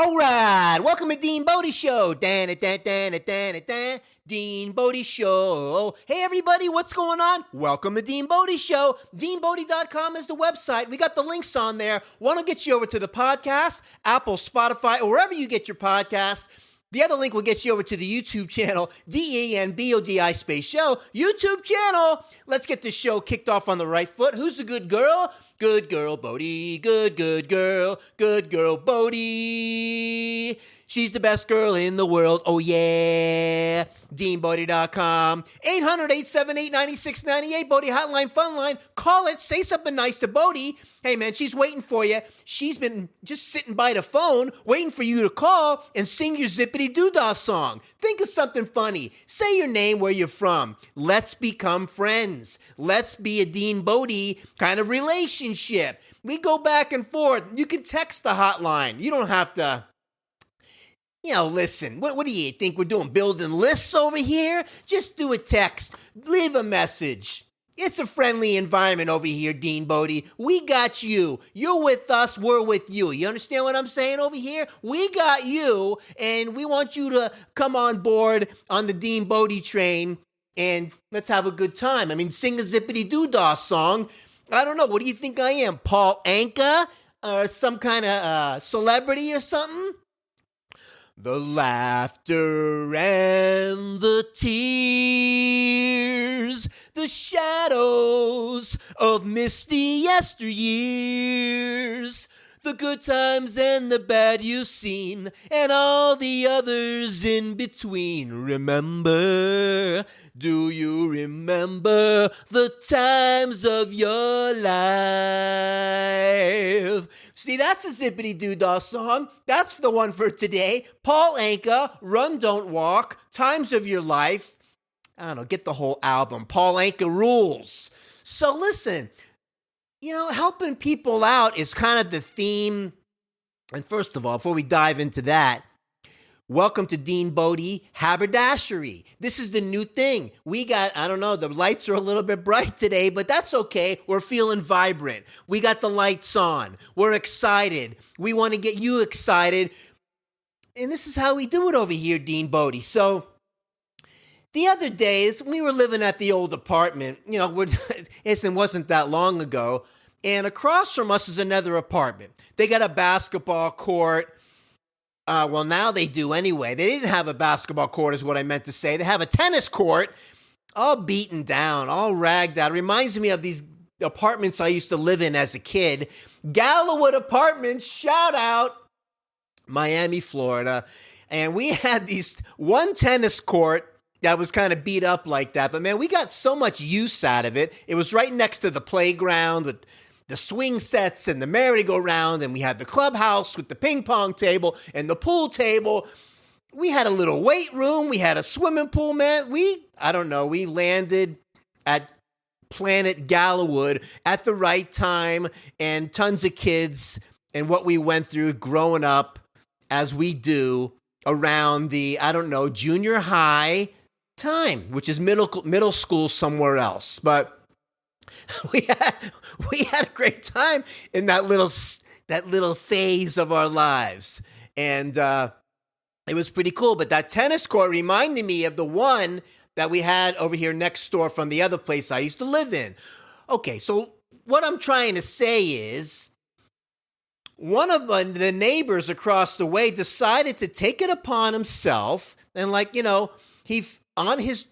All right, welcome to DeanBodi Show. DeanBodi Show. Hey everybody, what's going on? Welcome to DeanBodi Show. DeanBodi.com is the website. We got the links on there. Want to get you over to the podcast, Apple, Spotify, or wherever you get your podcasts. The other link will get you over to the YouTube channel, DeanBodi space show, YouTube channel. Let's get this show kicked off on the right foot. Who's the good girl? Good girl, Bodie. Good girl. Good girl, Bodie. She's the best girl in the world. Oh, yeah. DeanBodi.com. 800-878-9698. Bodie Hotline, Fun Line. Call it. Say something nice to Bodie. Hey, man, she's waiting for you. She's been just sitting by the phone waiting for you to call and sing your Zippity Doodah song. Think of something funny. Say your name, where you're from. Let's become friends. Let's be a DeanBodi kind of relationship. We go back and forth. You can text the hotline. You don't have to... listen, what do you think we're doing? Building lists over here? Just do a text. Leave a message. It's a friendly environment over here, DeanBodi. We got you. You're with us. We're with you. You understand what I'm saying over here? We got you, and we want you to come on board on the DeanBodi train, and let's have a good time. I mean, sing a Zippity Doodah song. I don't know. What do you think I am? Paul Anka? Or some kind of celebrity or something? The laughter and the tears, the shadows of misty yesteryears, the good times and the bad you've seen, and all the others in between. Remember, do you remember the times of your life? See, that's a Zippity Doodah song. That's the one for today. Paul Anka, Run, Don't Walk, Times of Your Life. I don't know, get the whole album. Paul Anka rules. So listen, helping people out is kind of the theme. And first of all, before we dive into that, welcome to DeanBodi Haberdashery. This is the new thing. We got, the lights are a little bit bright today, but that's okay. We're feeling vibrant. We got the lights on. We're excited. We want to get you excited. And this is how we do it over here, DeanBodi. So the other days, we were living at the old apartment. It wasn't that long ago. And across from us is another apartment. They got a basketball court. Well, now they do anyway. They didn't have a basketball court is what I meant to say. They have a tennis court, all beaten down, all ragged out. It reminds me of these apartments I used to live in as a kid. Gallowwood Apartments, shout out, Miami, Florida. And we had one tennis court that was kind of beat up like that. But man, we got so much use out of it. It was right next to the playground with the swing sets and the merry-go-round, and we had the clubhouse with the ping pong table and the pool table. We had a little weight room. We had a swimming pool, man. We landed at Planet Gallowwood at the right time, and tons of kids and what we went through growing up as we do around the, junior high time, which is middle school somewhere else. But we had a great time in that little phase of our lives, and it was pretty cool. But that tennis court reminded me of the one that we had over here next door from the other place I used to live in. Okay, so what I'm trying to say is, one of the neighbors across the way decided to take it upon himself, and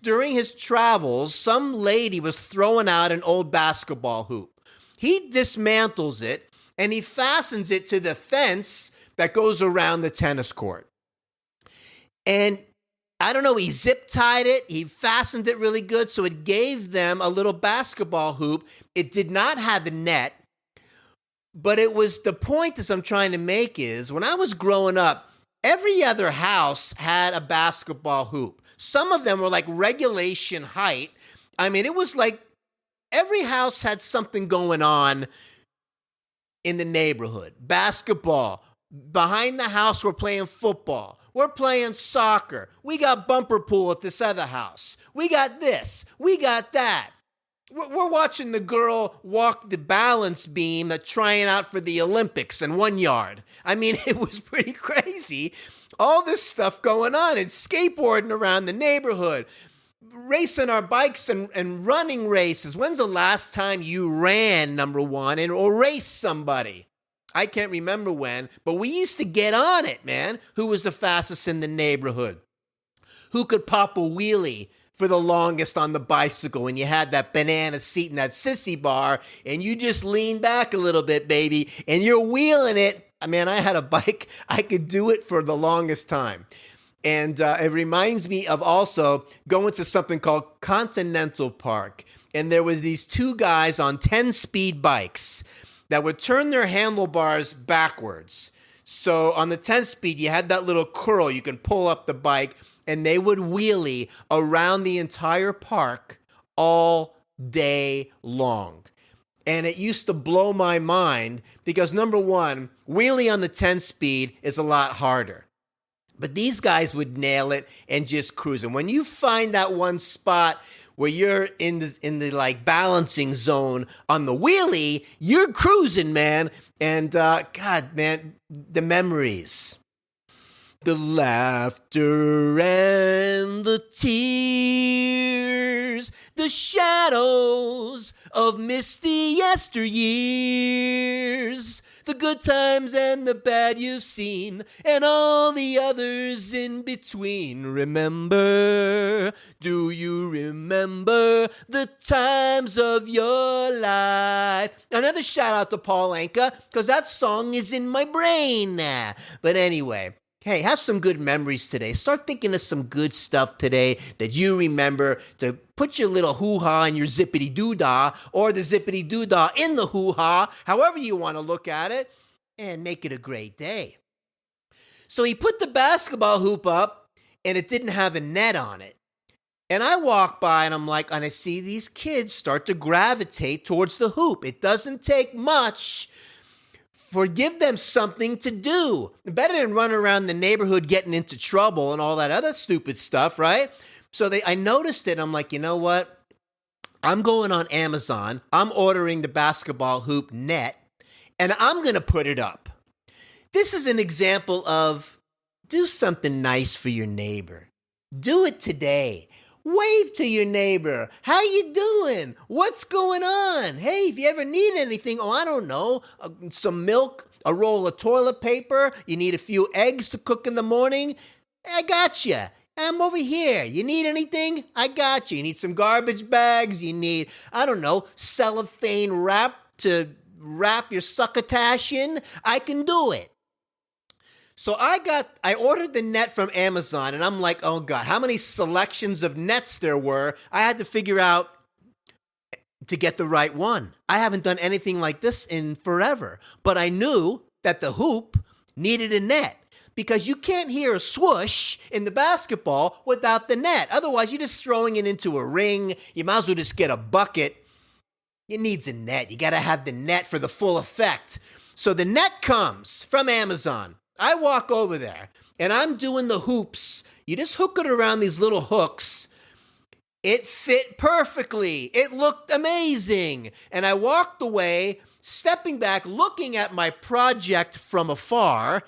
during his travels, some lady was throwing out an old basketball hoop. He dismantles it and he fastens it to the fence that goes around the tennis court. And he zip tied it. He fastened it really good, so it gave them a little basketball hoop. It did not have a net, but it was the point that I'm trying to make is, when I was growing up, every other house had a basketball hoop. Some of them were like regulation height. I mean, it was like every house had something going on in the neighborhood. Basketball. Behind the house, we're playing football. We're playing soccer. We got bumper pool at this other house. We got this. We got that. We're watching the girl walk the balance beam trying out for the Olympics in 1 yard. I mean, it was pretty crazy. All this stuff going on and skateboarding around the neighborhood, racing our bikes and running races. When's the last time you ran, number one, or raced somebody? I can't remember when, but we used to get on it, man. Who was the fastest in the neighborhood? Who could pop a wheelie for the longest on the bicycle when you had that banana seat and that sissy bar and you just lean back a little bit, baby, and you're wheeling it. I mean, I had a bike. I could do it for the longest time. And it reminds me of also going to something called Continental Park. And there was these two guys on 10-speed bikes that would turn their handlebars backwards. So on the 10-speed, you had that little curl. You can pull up the bike, and they would wheelie around the entire park all day long. And it used to blow my mind because, number one, wheelie on the 10-speed is a lot harder. But these guys would nail it and just cruise. And when you find that one spot where you're in the like balancing zone on the wheelie, you're cruising, man. And God, man, the memories. The laughter and the tears, the shadows of misty yesteryears, the good times and the bad you've seen, and all the others in between. Remember, do you remember the times of your life? Another shout out to Paul Anka, because that song is in my brain. But anyway, hey, have some good memories today. Start thinking of some good stuff today that you remember to put your little hoo-ha in your zippity-doo-dah or the zippity-doo-dah in the hoo-ha, however you want to look at it, and make it a great day. So he put the basketball hoop up, and it didn't have a net on it. And I walk by, and I'm like, and I see these kids start to gravitate towards the hoop. It doesn't take much. Give them something to do. Better than run around the neighborhood getting into trouble and all that other stupid stuff, right? So I noticed it. I'm like, you know what? I'm going on Amazon. I'm ordering the basketball hoop net, and I'm going to put it up. This is an example of do something nice for your neighbor. Do it today. Wave to your neighbor. How you doing? What's going on? Hey, if you ever need anything, I don't know, some milk, a roll of toilet paper, you need a few eggs to cook in the morning, I got you. I'm over here. You need anything? I got you. You need some garbage bags? You need, I don't know, cellophane wrap to wrap your succotash in? I can do it. So I ordered the net from Amazon, and I'm like, oh God, how many selections of nets there were? I had to figure out to get the right one. I haven't done anything like this in forever, but I knew that the hoop needed a net because you can't hear a swoosh in the basketball without the net. Otherwise, you're just throwing it into a ring. You might as well just get a bucket. It needs a net. You got to have the net for the full effect. So the net comes from Amazon. I walk over there, and I'm doing the hoops. You just hook it around these little hooks. It fit perfectly. It looked amazing. And I walked away, stepping back, looking at my project from afar,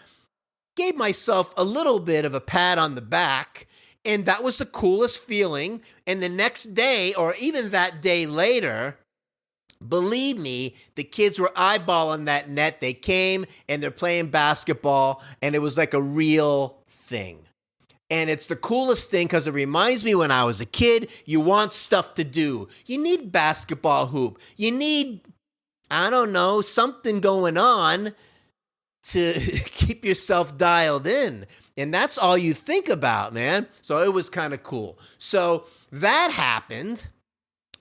gave myself a little bit of a pat on the back, and that was the coolest feeling. And the next day, or even that day later, believe me, the kids were eyeballing that net. They came and they're playing basketball, and it was like a real thing. And it's the coolest thing because it reminds me when I was a kid, you want stuff to do. You need basketball hoop. You need, I don't know, something going on to keep yourself dialed in. And that's all you think about, man. So it was kind of cool. So that happened.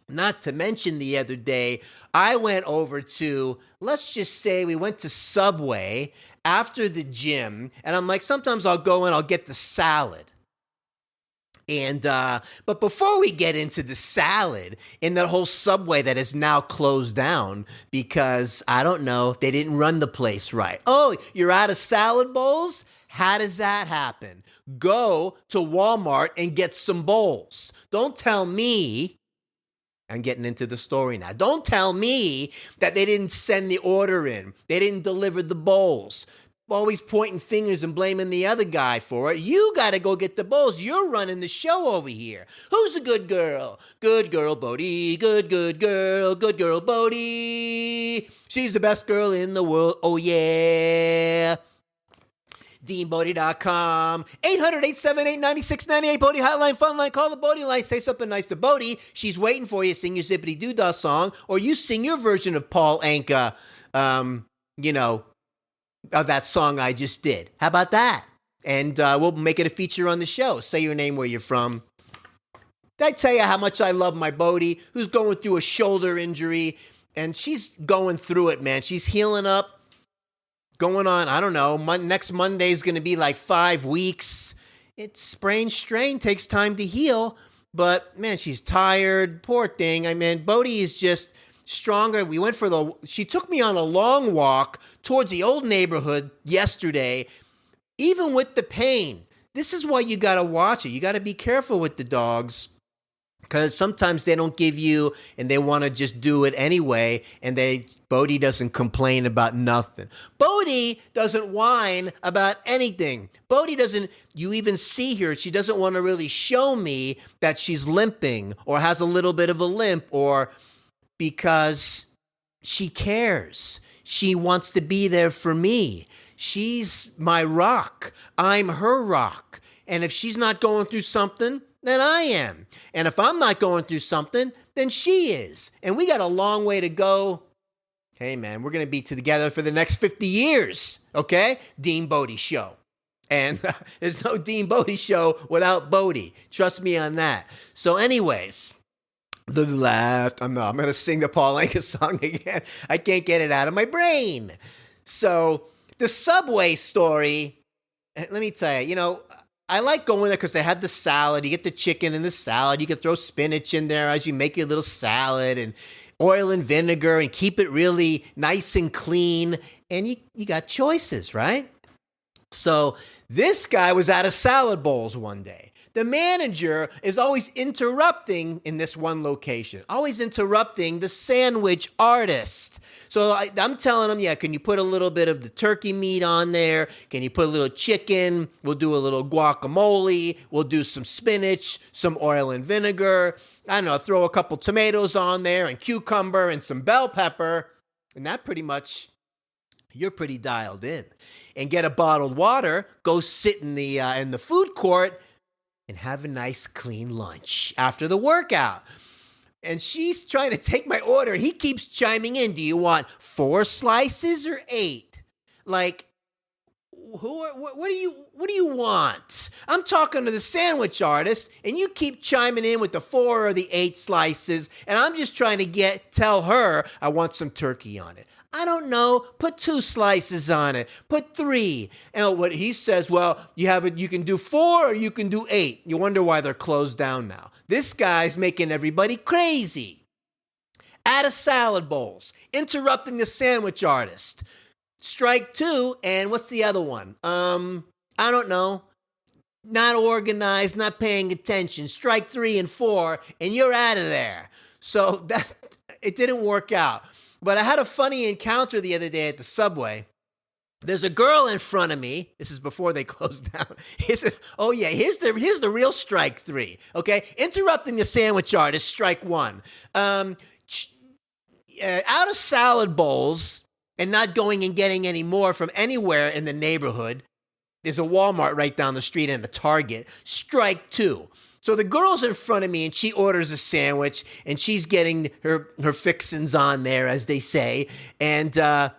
Not to mention the other day, I went over to, let's just say we went to Subway after the gym, and I'm like, sometimes I'll go and I'll get the salad. And but before we get into the salad in that whole Subway that is now closed down because, I don't know, they didn't run the place right. Oh, you're out of salad bowls? How does that happen? Go to Walmart and get some bowls. Don't tell me, I'm getting into the story now. Don't tell me that they didn't send the order in. They didn't deliver the bowls. Always pointing fingers and blaming the other guy for it. You got to go get the bowls. You're running the show over here. Who's a good girl? Good girl, Bodie. Good girl. Good girl, Bodie. She's the best girl in the world. Oh, yeah. DeanBodi.com. 800-878-9698. Bodie Hotline, Fun Line. Call the Bodie line. Say something nice to Bodie. She's waiting for you. Sing your Zippity Doo-Dah song. Or you sing your version of Paul Anka, of that song I just did. How about that? And we'll make it a feature on the show. Say your name, where you're from. Did I tell you how much I love my Bodie, who's going through a shoulder injury, and she's going through it, man. She's healing up, going on, I don't know, next Monday's going to be like 5 weeks. It's sprain strain, takes time to heal, but man, she's tired. Poor thing. I mean, Bodie is just stronger. She took me on a long walk towards the old neighborhood yesterday, even with the pain. This is why you got to watch it. You got to be careful with the dogs, because sometimes they don't give you, and they want to just do it anyway, and Bodie doesn't complain about nothing. Bodie doesn't whine about anything. Bodie doesn't, you even see her, she doesn't want to really show me that she's limping or has a little bit of a limp, or because she cares. She wants to be there for me. She's my rock. I'm her rock. And if she's not going through something, then I am. And if I'm not going through something, then she is. And we got a long way to go. Hey, man, we're going to be together for the next 50 years, okay? DeanBodi Show. And there's no DeanBodi Show without Bodie. Trust me on that. So anyways, the left. I'm going to sing the Paul Anka song again. I can't get it out of my brain. So the Subway story, let me tell you, I like going there because they have the salad. You get the chicken in the salad. You can throw spinach in there as you make your little salad, and oil and vinegar, and keep it really nice and clean. And you got choices, right? So this guy was out of salad bowls one day. The manager is always interrupting in this one location, always interrupting the sandwich artist. So I'm telling him, yeah, can you put a little bit of the turkey meat on there? Can you put a little chicken? We'll do a little guacamole. We'll do some spinach, some oil and vinegar. I don't know, throw a couple tomatoes on there and cucumber and some bell pepper. And that pretty much, you're pretty dialed in. And get a bottled water, go sit in the food court, and have a nice clean lunch after the workout. And she's trying to take my order. He keeps chiming in. Do you want 4 slices or 8? Like, what do you want? I'm talking to the sandwich artist, and you keep chiming in with the 4 or the 8 slices, and I'm just trying to tell her I want some turkey on it. I don't know. Put 2 slices on it. Put 3. And what he says, well, you can do 4 or you can do 8. You wonder why they're closed down now. This guy's making everybody crazy. Out of salad bowls. Interrupting the sandwich artist. Strike 2, and what's the other one? I don't know. Not organized, not paying attention. Strike 3 and 4, and you're out of there. So it didn't work out. But I had a funny encounter the other day at the Subway. There's a girl in front of me. This is before they closed down. He said, oh yeah, here's the real strike 3. Okay, interrupting the sandwich artist, strike 1. Out of salad bowls and not going and getting any more from anywhere in the neighborhood. There's a Walmart right down the street and a Target. Strike 2. So the girl's in front of me, and she orders a sandwich, and she's getting her fixins on there, as they say, and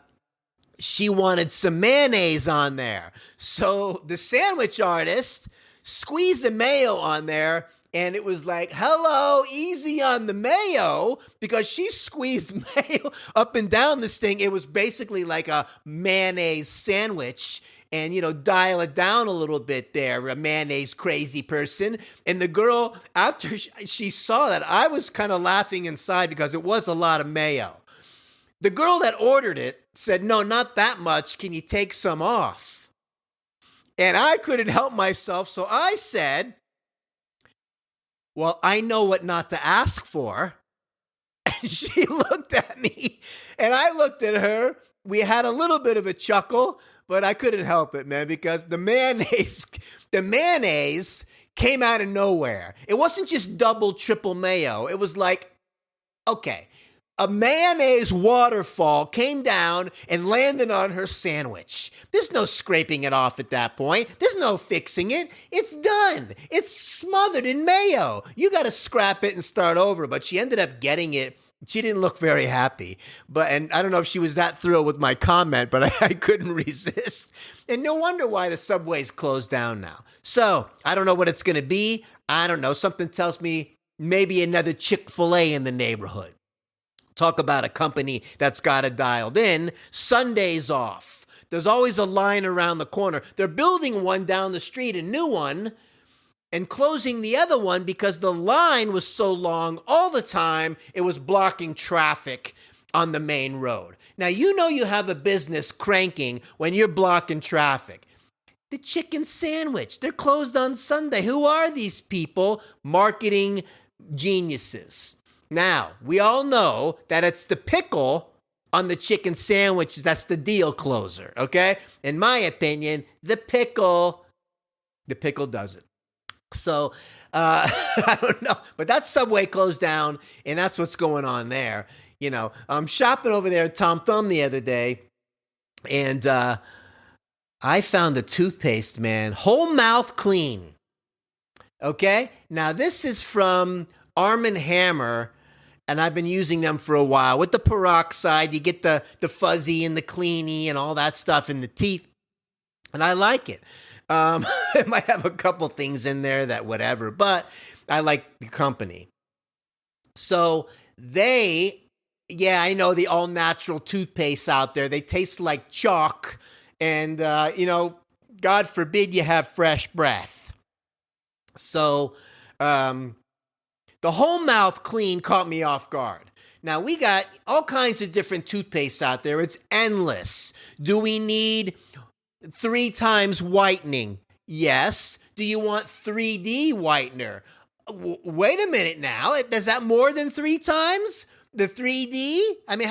she wanted some mayonnaise on there. So the sandwich artist squeezed the mayo on there, and it was like, hello, easy on the mayo, because she squeezed mayo up and down this thing. It was basically like a mayonnaise sandwich. And, dial it down a little bit there, a mayonnaise crazy person. And the girl, after she saw that, I was kind of laughing inside because it was a lot of mayo. The girl that ordered it said, no, not that much. Can you take some off? And I couldn't help myself. So I said, well, I know what not to ask for. she looked at me and I looked at her. We had a little bit of a chuckle, but I couldn't help it, man, because the mayonnaise came out of nowhere. It wasn't just double, triple mayo. It was like, okay, a mayonnaise waterfall came down and landed on her sandwich. There's no scraping it off at that point. There's no fixing it. It's done. It's smothered in mayo. You got to scrap it and start over. But she ended up getting it. She didn't look very happy. And I don't know if she was that thrilled with my comment, but I couldn't resist. And no wonder why the Subway's closed down now. So I don't know what it's going to be. I don't know. Something tells me maybe another Chick-fil-A in the neighborhood. Talk about a company that's got it dialed in. Sundays off. There's always a line around the corner. They're building one down the street, a new one, and closing the other one because the line was so long all the time, it was blocking traffic on the main road. Now, you know you have a business cranking when you're blocking traffic. The chicken sandwich, they're closed on Sunday. Who are these people? Marketing geniuses. Now, we all know that it's the pickle on the chicken sandwich that's the deal closer, okay? In my opinion, the pickle does it. So, I don't know. But that Subway closed down, and that's what's going on there. You know, I'm shopping over there at Tom Thumb the other day, and I found a toothpaste, man. Whole mouth clean. Okay? Now, this is from Arm & Hammer, and I've been using them for a while. With the peroxide, you get the fuzzy and the cleany and all that stuff in the teeth, and I like it. It might have a couple things in there that whatever, but I like the company. So I know the all-natural toothpaste out there. They taste like chalk, and, God forbid you have fresh breath. So, the whole mouth clean caught me off guard. Now, we got all kinds of different toothpaste out there. It's endless. Do we need 3 times whitening? Yes. Do you want 3D whitener? Wait a minute now. Is that more than 3 times? The 3D? I mean,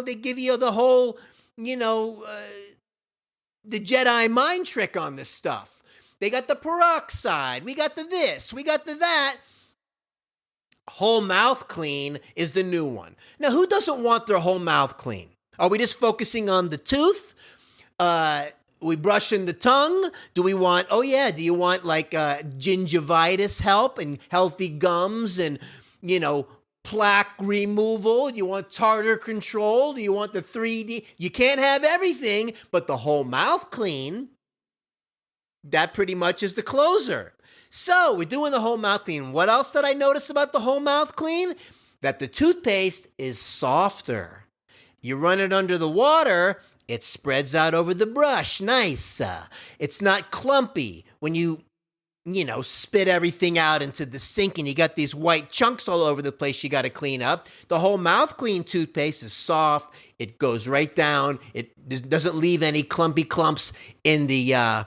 they give you the whole, the Jedi mind trick on this stuff. They got the peroxide. We got the this. We got the that. Whole mouth clean is the new one. Now, who doesn't want their whole mouth clean? Are we just focusing on the tooth? We brushing the tongue? Do you want like gingivitis help and healthy gums and, plaque removal? Do you want tartar control? Do you want the 3D? You can't have everything, but the whole mouth clean, that pretty much is the closer. So we're doing the whole mouth clean. What else did I notice about the whole mouth clean? That the toothpaste is softer. You run it under the water, it spreads out over the brush. Nice. It's not clumpy when you spit everything out into the sink and you got these white chunks all over the place you got to clean up. The whole mouth clean toothpaste is soft. It goes right down. It doesn't leave any clumpy clumps in the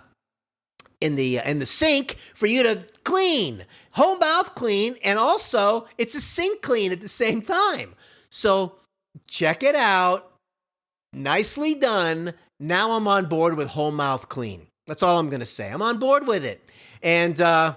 sink for you to clean. Whole mouth clean, and also it's a sink clean at the same time. So check it out. Nicely done. Now I'm on board with whole mouth clean. That's all I'm going to say. I'm on board with it. And I'll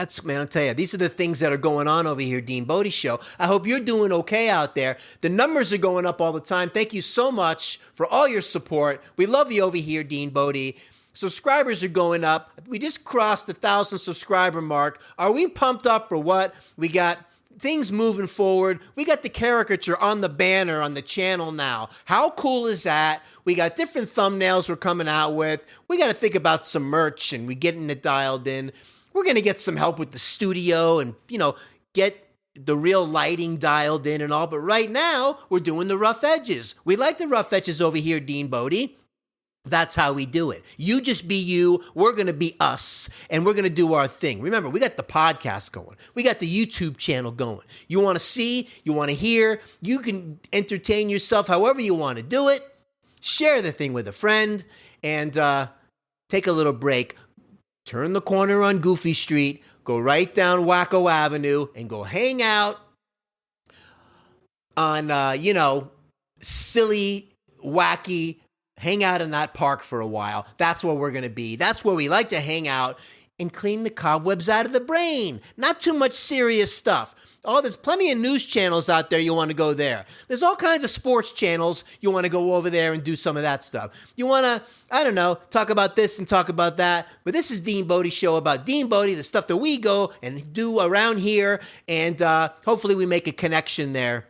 tell you, these are the things that are going on over here, DeanBodi Show. I hope you're doing okay out there. The numbers are going up all the time. Thank you so much for all your support. We love you over here, DeanBodi. Subscribers are going up. We just crossed the 1,000 subscriber mark. Are we pumped up or what? We got things moving forward. We got the caricature on the banner on the channel now. How cool is that? We got different thumbnails we're coming out with. We got to think about some merch and we getting it dialed in. We're going to get some help with the studio and, get the real lighting dialed in and all. But right now, we're doing the rough edges. We like the rough edges over here, DeanBodi. That's how we do it. You just be you. We're going to be us, and we're going to do our thing. Remember, we got the podcast going. We got the YouTube channel going. You want to see, you want to hear, you can entertain yourself however you want to do it. Share the thing with a friend, and take a little break. Turn the corner on Goofy Street, go right down Wacko Avenue, and go hang out on, silly, wacky, hang out in that park for a while. That's where we're going to be. That's where we like to hang out and clean the cobwebs out of the brain. Not too much serious stuff. Oh, there's plenty of news channels out there. You want to go there. There's all kinds of sports channels. You want to go over there and do some of that stuff. You want to, talk about this and talk about that. But this is DeanBodi Show about DeanBodi, the stuff that we go and do around here. And hopefully we make a connection there.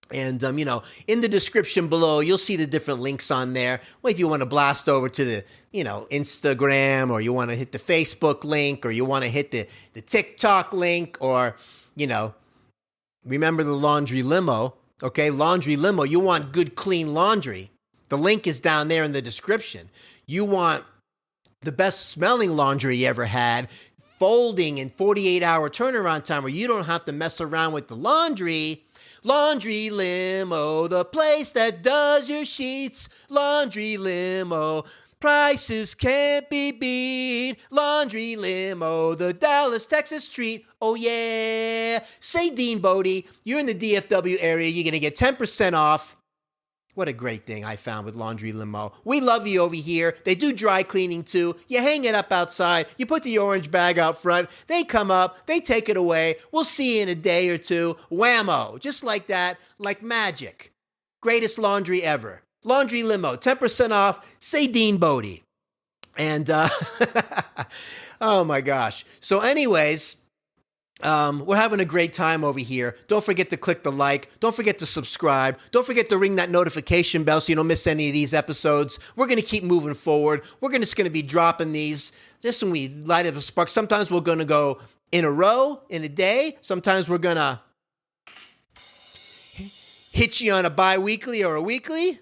And, in the description below, you'll see the different links on there. Well, if you want to blast over to the, Instagram, or you want to hit the Facebook link, or you want to hit the TikTok link, or, remember the laundry limo, okay? Laundry limo, you want good, clean laundry. The link is down there in the description. You want the best smelling laundry you ever had, folding in 48-hour turnaround time where you don't have to mess around with the laundry. Laundry Limo, the place that does your sheets. Laundry Limo, prices can't be beat. Laundry Limo, the Dallas, Texas treat. Oh yeah. Say DeanBodi, you're in the DFW area, you're going to get 10% off. What a great thing I found with Laundry Limo. We love you over here. They do dry cleaning too. You hang it up outside. You put the orange bag out front. They come up. They take it away. We'll see you in a day or two. Whammo. Just like that. Like magic. Greatest laundry ever. Laundry Limo. 10% off. Say DeanBodi. And, oh my gosh. So anyways, we're having a great time over here. Don't forget to click the like. Don't forget to subscribe. Don't forget to ring that notification bell so you don't miss any of these episodes. We're going to keep moving forward. We're just going to be dropping these just when we light up a spark. Sometimes we're going to go in a row, in a day. Sometimes we're going to hit you on a bi-weekly or a weekly.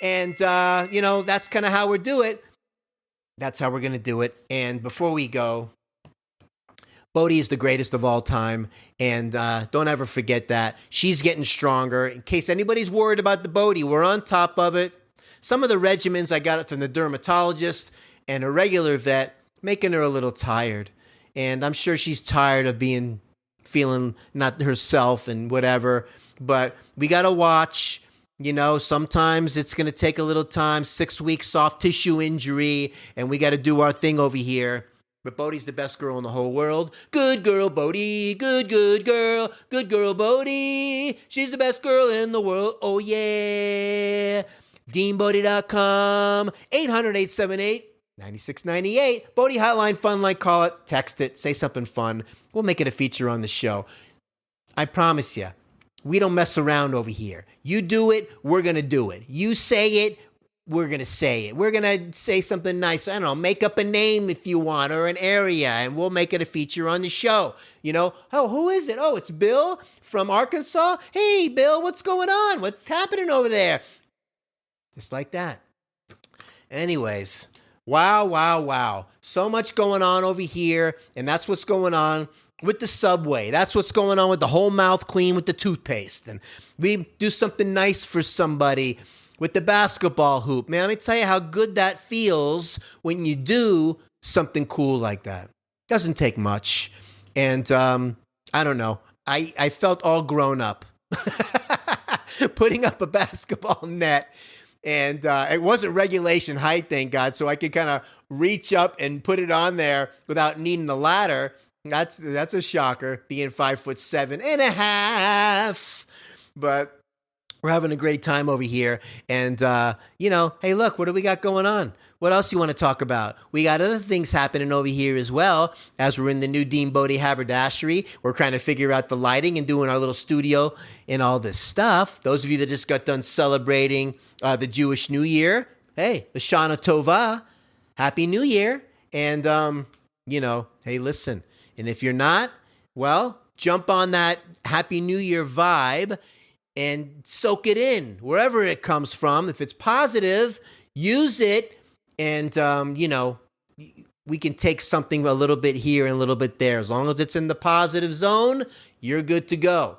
And, that's kind of how we do it. That's how we're going to do it. And before we go, Bodhi is the greatest of all time, and don't ever forget that. She's getting stronger. In case anybody's worried about the Bodhi, we're on top of it. Some of the regimens, I got it from the dermatologist and a regular vet, making her a little tired. And I'm sure she's tired of feeling not herself and whatever. But we got to watch. Sometimes it's going to take a little time, 6 weeks, soft tissue injury, and we got to do our thing over here. But Bodhi's the best girl in the whole world. Good girl, Bodhi. Good girl. Good girl, Bodhi. She's the best girl in the world. Oh, yeah. DeanBodi.com. 800-878-9698. Bodhi Hotline, fun line, call it, text it, say something fun. We'll make it a feature on the show. I promise you, we don't mess around over here. You do it, we're going to do it. You say it, we're going to say it. We're going to say something nice. I don't know, make up a name if you want or an area, and we'll make it a feature on the show. Oh, who is it? Oh, it's Bill from Arkansas. Hey, Bill, what's going on? What's happening over there? Just like that. Anyways, wow. So much going on over here, and that's what's going on with the subway. That's what's going on with the whole mouth clean with the toothpaste. And we do something nice for somebody with the basketball hoop. Man, let me tell you how good that feels when you do something cool like that. Doesn't take much. And I don't know. I felt all grown up putting up a basketball net. And it wasn't regulation height, thank God. So I could kind of reach up and put it on there without needing the ladder. That's a shocker, being 5'7.5". But we're having a great time over here. And, hey, look, what do we got going on? What else you want to talk about? We got other things happening over here as well. As we're in the new DeanBodi haberdashery, we're trying to figure out the lighting and doing our little studio and all this stuff. Those of you that just got done celebrating the Jewish New Year, hey, the Shana Tova, Happy New Year. And, hey, listen. And if you're not, well, jump on that Happy New Year vibe and soak it in wherever it comes from. If it's positive, use it. And, we can take something a little bit here and a little bit there. As long as it's in the positive zone, you're good to go.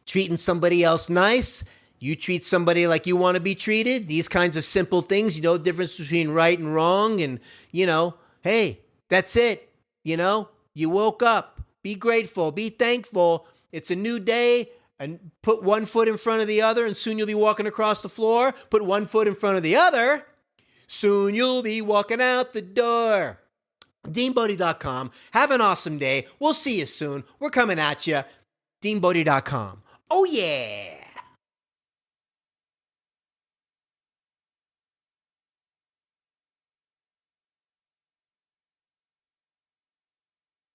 Treating somebody else nice. You treat somebody like you want to be treated. These kinds of simple things, difference between right and wrong. And, hey, that's it. You woke up. Be grateful. Be thankful. It's a new day, and put one foot in front of the other, and soon you'll be walking across the floor. Put one foot in front of the other, soon you'll be walking out the door. DeanBodi.com. Have an awesome day. We'll see you soon. We're coming at you. DeanBodi.com. Oh, yeah.